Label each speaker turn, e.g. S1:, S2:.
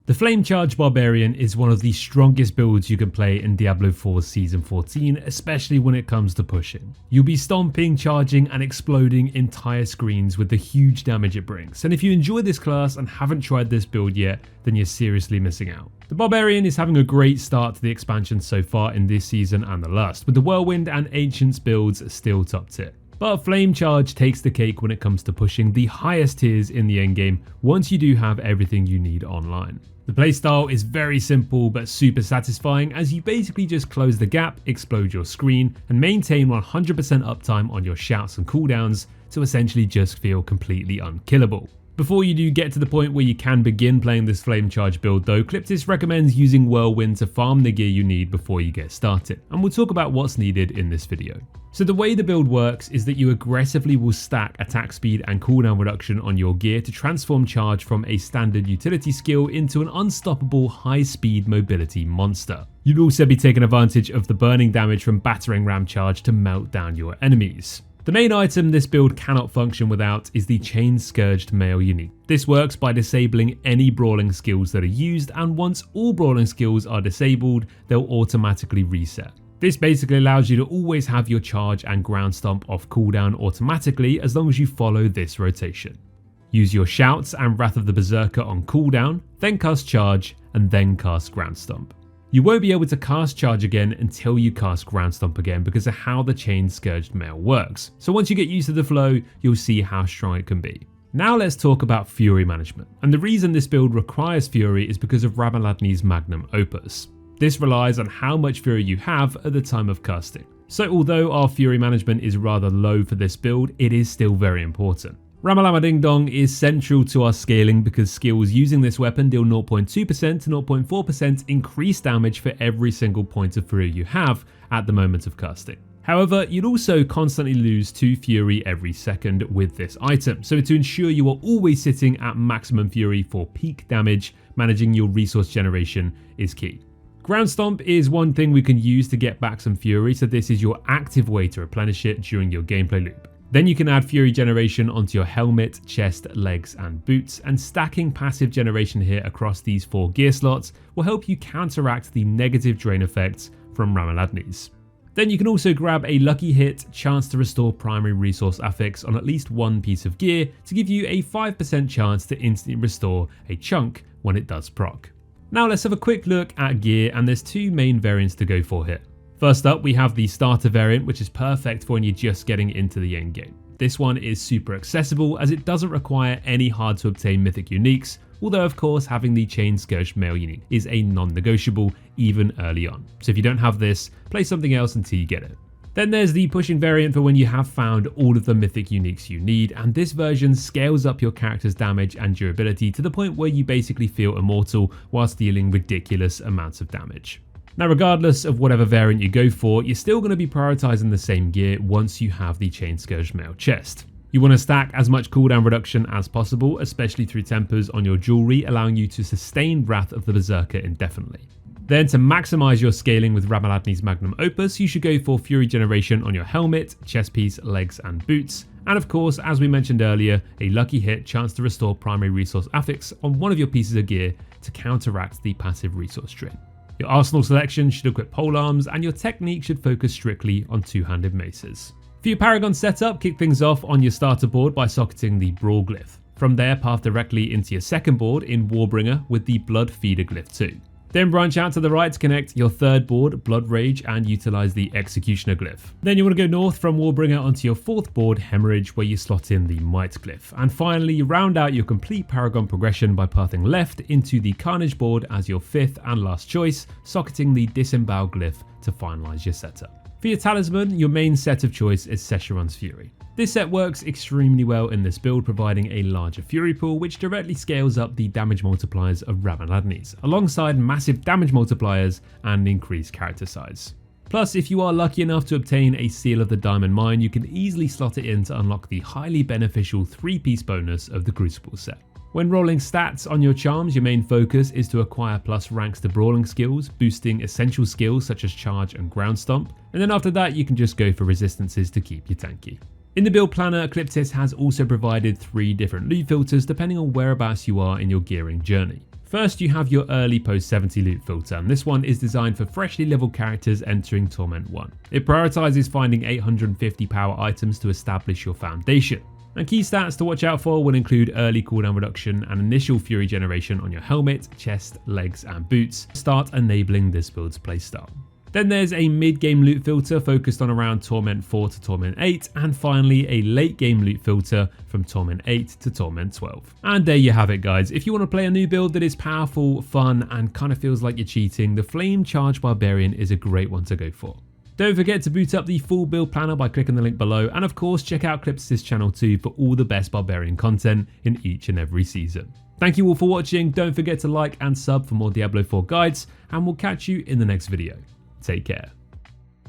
S1: The Flame Charge Barbarian is one of the strongest builds you can play in Diablo 4's Season 14, especially when it comes to pushing. You'll be stomping, charging and exploding entire screens with the huge damage it brings, and if you enjoy this class and haven't tried this build yet, then you're seriously missing out. The Barbarian is having a great start to the expansion so far in this season and the last, with the Whirlwind and Ancients builds still top tier. But Flame Charge takes the cake when it comes to pushing the highest tiers in the endgame once you do have everything you need online. The playstyle is very simple but super satisfying, as you basically just close the gap, explode your screen, and maintain 100% uptime on your shouts and cooldowns to essentially just feel completely unkillable. Before you do get to the point where you can begin playing this Flame Charge build though, Cliptis recommends using Whirlwind to farm the gear you need before you get started, and we'll talk about what's needed in this video. So the way the build works is that you aggressively will stack attack speed and cooldown reduction on your gear to transform charge from a standard utility skill into an unstoppable high speed mobility monster. You'll also be taking advantage of the burning damage from battering ram charge to melt down your enemies. The main item this build cannot function without is the Chain Scourged Mail unique. This works by disabling any brawling skills that are used, and once all brawling skills are disabled, they'll automatically reset. This basically allows you to always have your charge and ground stomp off cooldown automatically as long as you follow this rotation. Use your shouts and Wrath of the Berserker on cooldown, then cast charge, and then cast ground stomp. You won't be able to cast charge again until you cast ground stomp again because of how the Chain Scourged Mail works. So once you get used to the flow, you'll see how strong it can be. Now let's talk about Fury management. And the reason this build requires Fury is because of Ramaladni's magnum opus. This relies on how much Fury you have at the time of casting. So although our Fury management is rather low for this build, it is still very important. Ramalama Ding Dong is central to our scaling because skills using this weapon deal 0.2% to 0.4% increased damage for every single point of Fury you have at the moment of casting. However, you'd also constantly lose 2 Fury every second with this item, so to ensure you are always sitting at maximum Fury for peak damage, managing your resource generation is key. Ground Stomp is one thing we can use to get back some Fury, so this is your active way to replenish it during your gameplay loop. Then you can add Fury generation onto your helmet, chest, legs and boots, and stacking passive generation here across these 4 gear slots will help you counteract the negative drain effects from Ramaladni's. Then you can also grab a lucky hit, chance to restore primary resource affix on at least one piece of gear to give you a 5% chance to instantly restore a chunk when it does proc. Now let's have a quick look at gear, and there's 2 main variants to go for here. First up, we have the starter variant, which is perfect for when you're just getting into the endgame. This one is super accessible as it doesn't require any hard to obtain mythic uniques, although of course having the Chain Scourged Mail unique is a non-negotiable even early on. So if you don't have this, play something else until you get it. Then there's the pushing variant for when you have found all of the mythic uniques you need, and this version scales up your character's damage and durability to the point where you basically feel immortal whilst dealing ridiculous amounts of damage. Now regardless of whatever variant you go for, you're still going to be prioritizing the same gear once you have the Chain Scourged Mail chest. You want to stack as much cooldown reduction as possible, especially through tempers on your jewelry, allowing you to sustain Wrath of the Berserker indefinitely. Then to maximize your scaling with Ramaladni's magnum opus, you should go for Fury generation on your helmet, chest piece, legs and boots. And of course, as we mentioned earlier, a lucky hit, chance to restore primary resource affix on one of your pieces of gear to counteract the passive resource drain. Your arsenal selection should equip polearms, and your technique should focus strictly on two-handed maces. For your Paragon setup, kick things off on your starter board by socketing the Brawl glyph. From there, path directly into your second board in Warbringer with the Blood Feeder glyph too. Then branch out to the right to connect your third board, Blood Rage, and utilize the Executioner glyph. Then you want to go north from Warbringer onto your fourth board, Hemorrhage, where you slot in the Might glyph. And finally, you round out your complete Paragon progression by pathing left into the Carnage board as your fifth and last choice, socketing the Disembowel glyph to finalize your setup. For your Talisman, your main set of choice is Sescheron's Fury. This set works extremely well in this build, providing a larger Fury pool which directly scales up the damage multipliers of Ramaladni's, alongside massive damage multipliers and increased character size. Plus, if you are lucky enough to obtain a Seal of the Diamond Mine, you can easily slot it in to unlock the highly beneficial 3-piece bonus of the Crucible set. When rolling stats on your charms, your main focus is to acquire plus ranks to brawling skills, boosting essential skills such as charge and ground stomp, and then after that you can just go for resistances to keep you tanky. In the build planner, Cliptis has also provided 3 different loot filters depending on whereabouts you are in your gearing journey. First, you have your early post 70 loot filter, and this one is designed for freshly leveled characters entering Torment 1. It prioritizes finding 850 power items to establish your foundation. And key stats to watch out for will include early cooldown reduction and initial fury generation on your helmet, chest, legs and boots. Start enabling this build's playstyle. Then there's a mid-game loot filter focused on around Torment 4 to Torment 8, and finally a late-game loot filter from Torment 8 to Torment 12. And there you have it, guys. If you want to play a new build that is powerful, fun, and kind of feels like you're cheating, the Flame Charge Barbarian is a great one to go for. Don't forget to boot up the full build planner by clicking the link below, and of course check out Cliptis' channel too for all the best Barbarian content in each and every season. Thank you all for watching. Don't forget to like and sub for more Diablo 4 guides, and we'll catch you in the next video. Take care.